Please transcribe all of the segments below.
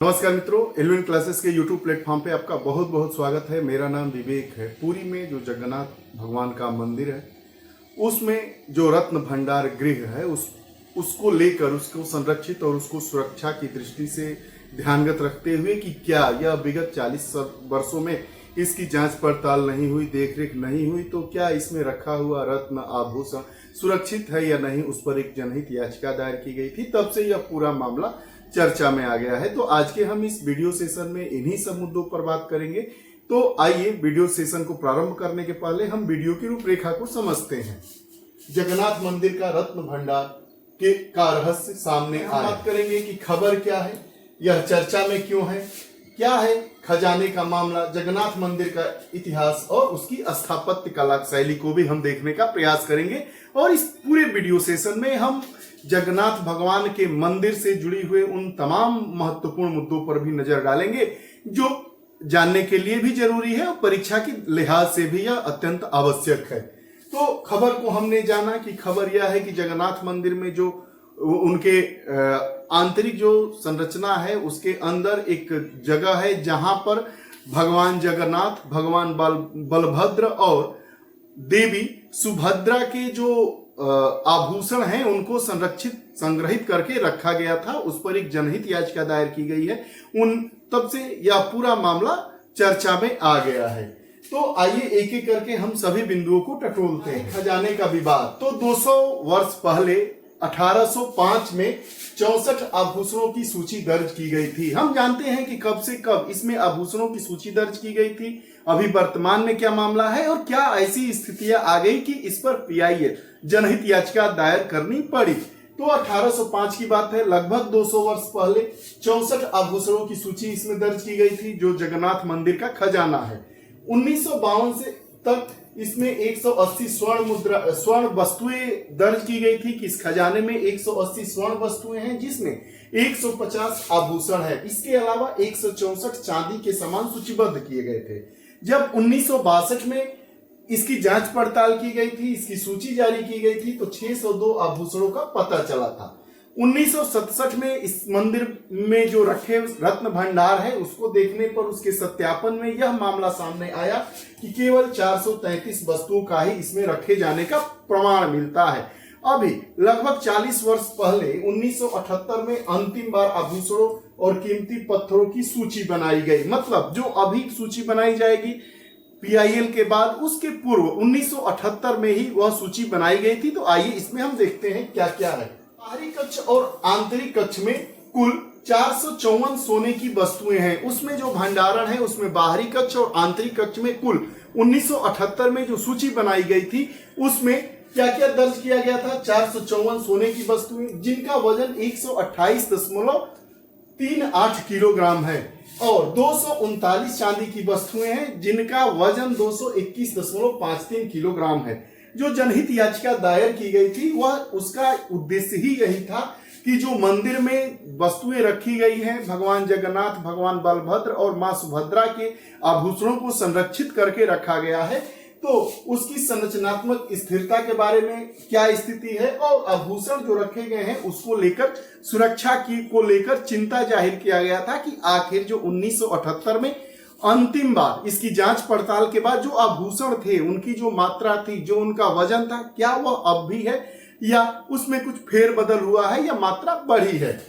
नमस्कार मित्रों, Elvin classes के यूट्यूब प्लेटफॉर्म पे आपका बहुत बहुत स्वागत है। मेरा नाम विवेक है। पुरी में जो जगन्नाथ भगवान का मंदिर है उसमें जो रत्न भंडार गृह है उसको लेकर उसको संरक्षित और उसको सुरक्षा की दृष्टि से ध्यानगत रखते हुए कि क्या यह विगत 40 वर्षों में इसकी जांच पड़ताल नहीं हुई, देखरेख नहीं हुई, तो क्या इसमें रखा हुआ रत्न आभूषण सुरक्षित है या नहीं, उस पर एक जनहित याचिका दायर की गई थी। तब से यह पूरा मामला चर्चा में आ गया है। तो आज के हम इस वीडियो सेशन में इन्हीं सब मुद्दों पर बात करेंगे। तो आइए वीडियो सेशन को प्रारंभ करने के पहले हम वीडियो की रूपरेखा को समझते हैं। जगन्नाथ मंदिर का रत्न भंडार का रहस्य सामने बात करेंगे कि खबर क्या है, यह चर्चा में क्यों है, क्या है खजाने का मामला, जगन्नाथ मंदिर का इतिहास और उसकी स्थापत्य कला शैली को भी हम देखने का प्रयास करेंगे। और इस पूरे वीडियो सेशन में हम जगन्नाथ भगवान के मंदिर से जुड़ी हुए उन तमाम महत्वपूर्ण मुद्दों पर भी नजर डालेंगे जो जानने के लिए भी जरूरी है और परीक्षा के लिहाज से भी यह अत्यंत आवश्यक है। तो खबर को हमने जाना कि खबर यह है कि जगन्नाथ मंदिर में जो उनके आंतरिक जो संरचना है उसके अंदर एक जगह है जहां पर भगवान जगन्नाथ, भगवान बलभद्र और देवी सुभद्रा के जो आभूषण हैं उनको संग्रहित करके रखा गया था। उस पर एक जनहित याचिका दायर की गई है। तब से यह पूरा मामला चर्चा में आ गया है। तो आइए एक एक करके हम सभी बिंदुओं को टटोलते हैं। खजाने का विवाद। तो 200 वर्ष पहले 1805 में 64 आभूषणों की सूची दर्ज की गई थी। हम जानते हैं कि कब से कब इसमें आभूषणों की सूची दर्ज की गई थी, अभी वर्तमान में क्या मामला है और क्या ऐसी स्थितियां आ गई कि इस पर पीआईएल जनहित याचिका दायर करनी पड़ी। तो 1805 की बात है, लगभग 200 वर्ष पहले 64 आभूषणों की सूची इसमें दर्ज की गई थी जो जगन्नाथ मंदिर का खजाना है। 1952 से तक इसमें 180 स्वर्ण वस्तुएं दर्ज की गई थी कि इस खजाने में 180 स्वर्ण वस्तुएं हैं जिसमें 150 आभूषण है। इसके अलावा 164 चांदी के सामान सूचीबद्ध किए गए थे। जब 1962 में इसकी जांच पड़ताल की गई थी, इसकी सूची जारी की गई थी, तो 602 आभूषणों का पता चला था। 1967 में इस मंदिर में जो रखे रत्न भंडार है उसको देखने पर उसके सत्यापन में यह मामला सामने आया कि केवल 433 वस्तुओं का ही इसमें रखे जाने का प्रमाण मिलता है। अभी लगभग 40 वर्ष पहले 1978 में अंतिम बार आभूषणों और कीमती पत्थरों की सूची बनाई गई। मतलब जो अभी सूची बनाई जाएगी पीआईएल के बाद, उसके पूर्व 1978 में ही वह सूची बनाई गई थी। तो आइए इसमें हम देखते हैं क्या क्या है। बाहरी कक्ष और आंतरिक कक्ष में कुल 454 सोने की वस्तुएं हैं। उसमें जो भंडारण है उसमें बाहरी कक्ष और आंतरिक कक्ष में कुल 1978 में जो सूची बनाई गई थी उसमें क्या क्या दर्ज किया गया था। 454 सोने की वस्तुएं जिनका वजन 128.38 किलोग्राम है और 239 चांदी की वस्तुएं हैं जिनका वजन 221.53 किलोग्राम है। जो जनहित याचिका दायर की गई थी वह उसका उद्देश्य ही यही था कि जो मंदिर में वस्तुएं रखी गई हैं, भगवान जगन्नाथ, भगवान बलभद्र और मां सुभद्रा के आभूषणों को संरक्षित करके रखा गया है। तो उसकी संरचनात्मक स्थिरता के बारे में क्या स्थिति है और आभूषण जो रखे गए हैं उसको लेकर सुरक्षा को लेकर चिंता जाहिर किया गया था कि आखिर जो 1978 में अंतिम बार इसकी जांच पड़ताल के बाद जो आभूषण थे उनकी जो मात्रा थी, जो उनका वजन था, क्या वह अब भी है या उसमें कुछ फेरबदल हुआ है या मात्रा बढ़ी है।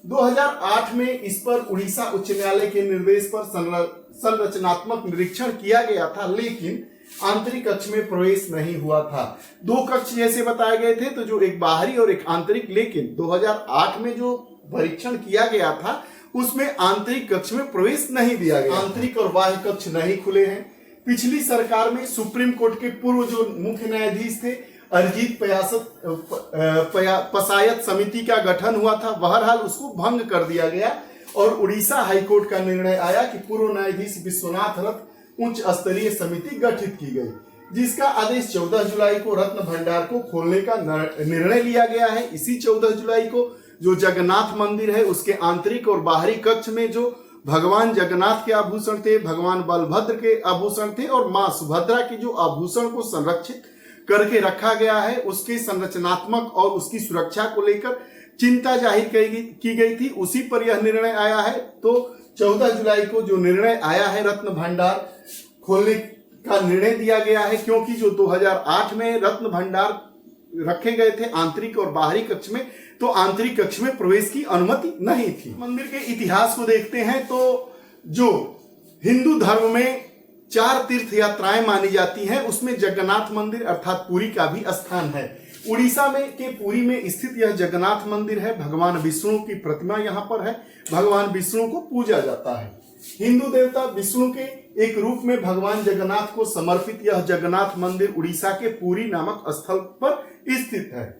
2008 में इस पर उड़ीसा उच्च न्यायालय के निर्देश पर संरचनात्मक निरीक्षण किया गया था, लेकिन आंतरिक कक्ष में प्रवेश नहीं हुआ था। 2 कक्ष जैसे बताए गए थे, तो जो एक बाहरी और एक आंतरिक, लेकिन 2008 में जो परीक्षण किया गया था उसमें आंतरिक कक्ष में प्रवेश नहीं दिया गया। आंतरिक और बाह्य कक्ष नहीं खुले हैं। पिछली सरकार में सुप्रीम कोर्ट के पूर्व जो मुख्य न्यायाधीश थे अरिजीत पसायत समिति का गठन हुआ था, बहरहाल उसको भंग कर दिया गया और उड़ीसा हाईकोर्ट का निर्णय आया कि पूर्व न्यायाधीश विश्वनाथ रथ उच्च स्तरीय समिति गठित की गई, जिसका आदेश 14 जुलाई को रत्न भंडार को खोलने का निर्णय लिया गया है। इसी 14 जुलाई को जो जगन्नाथ मंदिर है उसके आंतरिक और बाहरी कक्ष में जो भगवान जगन्नाथ के आभूषण थे, भगवान बलभद्र के आभूषण थे और मां सुभद्रा के जो आभूषण को संरक्षित करके रखा गया है, उसके संरचनात्मक और उसकी सुरक्षा को लेकर चिंता जाहिर की गई थी, उसी पर यह निर्णय आया है। तो 14 जुलाई को जो निर्णय आया है, रत्न भंडार खोलने का निर्णय दिया गया है, क्योंकि जो 2008 में रत्न भंडार रखे गए थे आंतरिक और बाहरी कक्ष में, तो आंतरिक कक्ष में प्रवेश की अनुमति नहीं थी। मंदिर के इतिहास को देखते हैं तो जो हिंदू धर्म में 4 तीर्थ यात्राएं मानी जाती हैं, उसमें जगन्नाथ मंदिर अर्थात पुरी का भी स्थान है। उड़ीसा में के पुरी में स्थित यह जगन्नाथ मंदिर है। भगवान विष्णु की प्रतिमा यहाँ पर है। भगवान विष्णु को पूजा जाता है। हिंदू देवता विष्णु के एक रूप में भगवान जगन्नाथ को समर्पित यह जगन्नाथ मंदिर उड़ीसा के पुरी नामक स्थल पर स्थित है।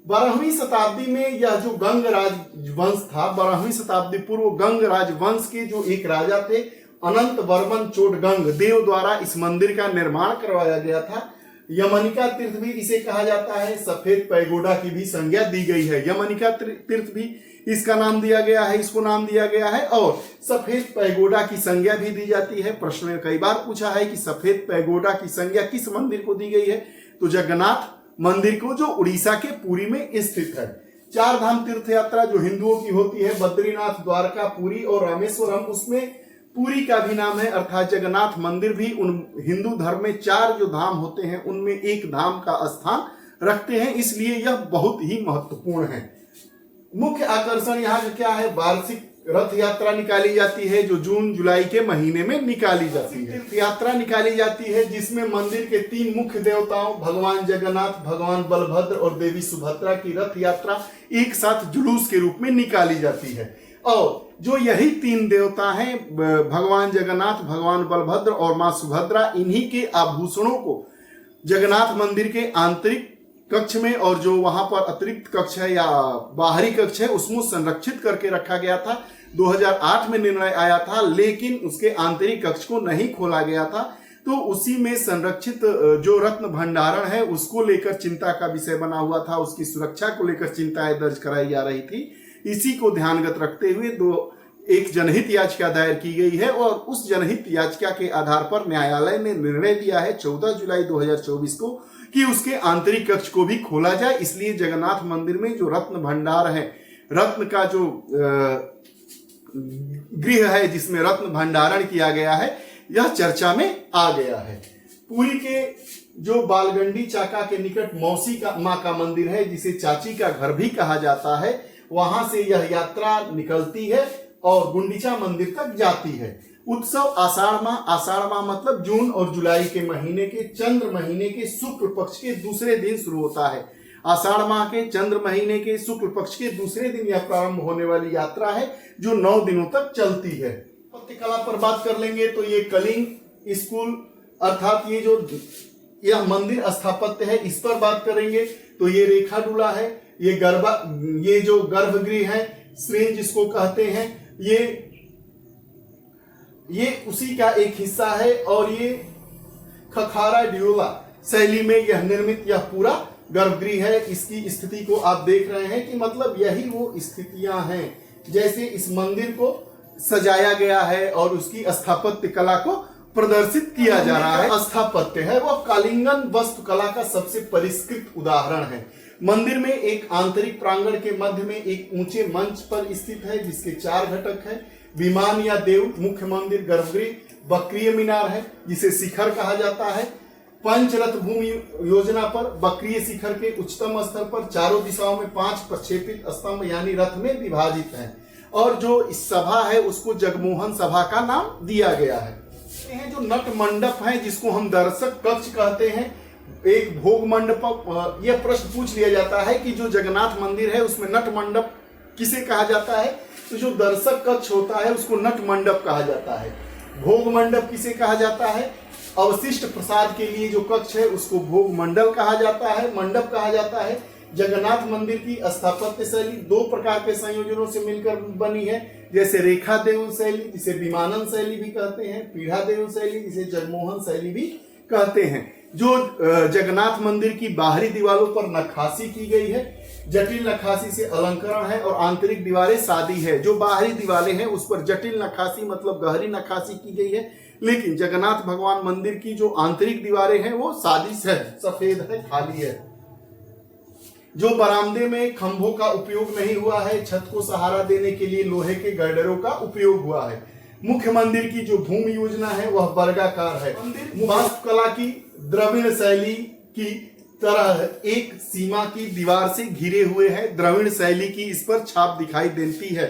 12वीं शताब्दी में यह जो गंग राजवंश था, 12वीं शताब्दी पूर्व गंग राजवंश के जो एक राजा थे अनंत वर्मन चोडगंग देव द्वारा इस मंदिर का निर्माण करवाया गया था। यमनिका तीर्थ भी इसे कहा जाता है। सफेद पैगोडा की भी संज्ञा दी गई है। यमनिका तीर्थ भी इसका नाम दिया गया है, इसको नाम दिया गया है, और सफेद पैगोडा की संज्ञा भी दी जाती है। प्रश्न में कई बार पूछा है कि सफेद पैगोडा की संज्ञा किस मंदिर को दी गई है, तो जगन्नाथ मंदिर को जो उड़ीसा के पुरी में स्थित है। 4 धाम तीर्थ यात्रा जो हिंदुओं की होती है, बद्रीनाथ, द्वारका, पुरी और रामेश्वरम, उसमें पुरी का भी नाम है, अर्थात जगन्नाथ मंदिर भी उन हिंदू धर्म में 4 जो धाम होते हैं उनमें एक धाम का स्थान रखते हैं, इसलिए यह बहुत ही महत्वपूर्ण है। मुख्य आकर्षण यहाँ का क्या है? वार्षिक रथ यात्रा निकाली जाती है जो जून जुलाई के महीने में निकाली जाती है। तीर्थ यात्रा निकाली जाती है जिसमें मंदिर के 3 मुख्य देवताओं भगवान जगन्नाथ, भगवान बलभद्र और देवी सुभद्रा की रथ यात्रा एक साथ जुलूस के रूप में निकाली जाती है। और जो यही 3 देवता हैं, भगवान जगन्नाथ, भगवान बलभद्र और मां सुभद्रा, इन्हीं के आभूषणों को जगन्नाथ मंदिर के आंतरिक कक्ष में और जो वहां पर अतिरिक्त कक्ष है या बाहरी कक्ष है उसमें संरक्षित करके रखा गया था। 2008 में निर्णय आया था, लेकिन उसके आंतरिक कक्ष को नहीं खोला गया था, तो उसी में संरक्षित जो रत्न भंडारण है उसको लेकर चिंता का विषय बना हुआ था। उसकी सुरक्षा को लेकर चिंताएं दर्ज कराई जा रही थी। इसी को ध्यानगत रखते हुए एक जनहित याचिका दायर की गई है और उस जनहित याचिका के आधार पर न्यायालय ने निर्णय दिया है 14 जुलाई 2024 को कि उसके आंतरिक कक्ष को भी खोला जाए। इसलिए जगन्नाथ मंदिर में जो रत्न भंडार है, रत्न का जो गृह है जिसमें रत्न भंडारण किया गया है, यह चर्चा में आ गया है। पुरी के जो बालगंडी चाका के निकट मौसी का माँ का मंदिर है, जिसे चाची का घर भी कहा जाता है, वहां से यह यात्रा निकलती है और गुंडीचा मंदिर तक जाती है। उत्सव आषाढ़ माह मतलब जून और जुलाई के महीने के चंद्र महीने के शुक्ल पक्ष के दूसरे दिन शुरू होता है। आषाढ़ माह के चंद्र महीने के शुक्ल पक्ष के दूसरे दिन यह प्रारंभ होने वाली यात्रा है जो 9 दिनों तक चलती है। स्थापत्य कला पर बात कर लेंगे तो ये कलिंग स्कूल अर्थात ये जो यह मंदिर स्थापत्य है इस पर बात करेंगे तो ये रेखा डूला है, ये जो गर्भगृह है, श्रेणी जिसको कहते हैं, ये उसी का एक हिस्सा है और ये खखारा ड्यूला शैली में यह निर्मित यह पूरा गर्भगृह है। इसकी स्थिति को आप देख रहे हैं कि मतलब यही वो स्थितियां हैं जैसे इस मंदिर को सजाया गया है और उसकी स्थापत्य कला को प्रदर्शित किया जा रहा है। स्थापत्य है वह कालिंगन वास्तुकला का सबसे परिष्कृत उदाहरण है। मंदिर में एक आंतरिक प्रांगण के मध्य में एक ऊंचे मंच पर स्थित है जिसके 4 घटक है। विमान या देव, मुख्य मंदिर, गर्भगृह, बक्रीय मीनार है जिसे शिखर कहा जाता है। पंचरथ भूमि योजना पर बक्रीय शिखर के उच्चतम स्तर पर चारों दिशाओं में 5 प्रक्षेपित स्तंभ यानी रथ में विभाजित है और जो इस सभा है उसको जगमोहन सभा का नाम दिया गया है। जो नट मंडप है जिसको हम दर्शक कक्ष कहते हैं, एक भोग मंडप। यह प्रश्न पूछ लिया जाता है कि जो जगन्नाथ मंदिर है उसमें नट मंडप किसे कहा जाता है, तो जो दर्शक कक्ष होता है उसको नट मंडप कहा जाता है। भोग मंडप किसे कहा जाता है, अवशिष्ट प्रसाद के लिए जो कक्ष है उसको भोग मंडल कहा जाता है, मंडप कहा जाता है। जगन्नाथ मंदिर की स्थापत्य शैली 2 प्रकार के संयोजनों से मिलकर बनी है, जैसे रेखा देउल शैली जिसे विमानन शैली भी कहते हैं, पीढ़ा देउल शैली जिसे जगमोहन शैली भी कहते हैं। जो जगन्नाथ मंदिर की बाहरी दीवारों पर नक्काशी की गई है, जटिल नक्काशी से अलंकरण है और आंतरिक दीवारें सादी है। जो बाहरी दीवारें हैं उस पर जटिल नक्काशी मतलब गहरी नक्काशी की गई है, लेकिन जगन्नाथ भगवान मंदिर की जो आंतरिक दीवारें हैं वो सादी है, सफेद है, खाली है। जो बरामदे में खंभों का उपयोग नहीं हुआ है, छत को सहारा देने के लिए लोहे के गर्डरों का उपयोग हुआ है। मुख्य मंदिर की जो भूमि योजना है वह वर्गाकार है। मंदिर वास्तुकला की द्रविड़ शैली की तरह एक सीमा की दीवार से घिरे हुए है। द्रविड़ शैली की इस पर छाप दिखाई देती है।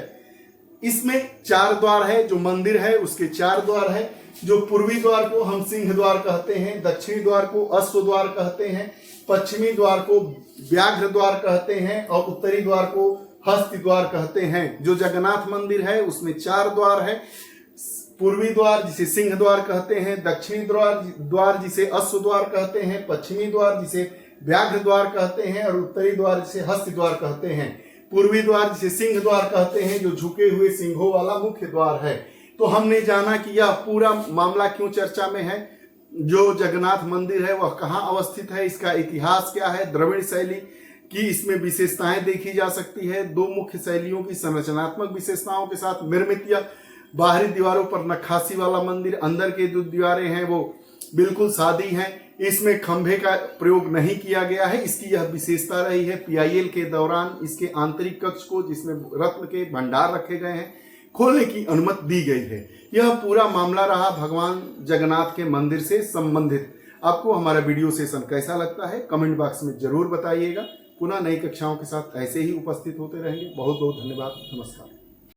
इसमें 4 द्वार है। जो मंदिर है उसके 4 द्वार है। जो पूर्वी द्वार को हम सिंह द्वार कहते हैं, दक्षिणी द्वार को अश्व द्वार कहते हैं, पश्चिमी द्वार को व्याघ्र द्वार कहते हैं और उत्तरी द्वार को हस्ति द्वार कहते हैं। जो जगन्नाथ मंदिर है उसमें 4 द्वार है। पूर्वी द्वार जिसे सिंह द्वार कहते हैं, दक्षिणी द्वार जिसे अश्व द्वार कहते हैं, पश्चिमी द्वार जिसे व्याघ्र द्वार कहते हैं और उत्तरी द्वार जिसे हस्ति द्वार कहते हैं। पूर्वी द्वार जिसे सिंह द्वार कहते हैं, जो झुके हुए सिंहों वाला मुख्य द्वार है। तो हमने जाना कि यह पूरा मामला क्यों चर्चा में है, जो जगन्नाथ मंदिर है वह कहाँ अवस्थित है, इसका इतिहास क्या है, द्रविड़ शैली की इसमें विशेषताएं देखी जा सकती है। 2 मुख्य शैलियों की संरचनात्मक विशेषताओं के साथ निर्मित या बाहरी दीवारों पर नक्काशी वाला मंदिर, अंदर के जो दीवारें हैं वो बिल्कुल सादी हैं। इसमें खंभे का प्रयोग नहीं किया गया है। इसकी यह विशेषता रही है। PIL के दौरान इसके आंतरिक कक्ष को, जिसमें रत्न के भंडार रखे गए हैं, खोलने की अनुमति दी गई है। यह पूरा मामला रहा भगवान जगन्नाथ के मंदिर से संबंधित। आपको हमारा वीडियो सेशन कैसा लगता है कमेंट बॉक्स में जरूर बताइएगा। पुनः नई कक्षाओं के साथ ऐसे ही उपस्थित होते रहेंगे। बहुत बहुत धन्यवाद। नमस्कार।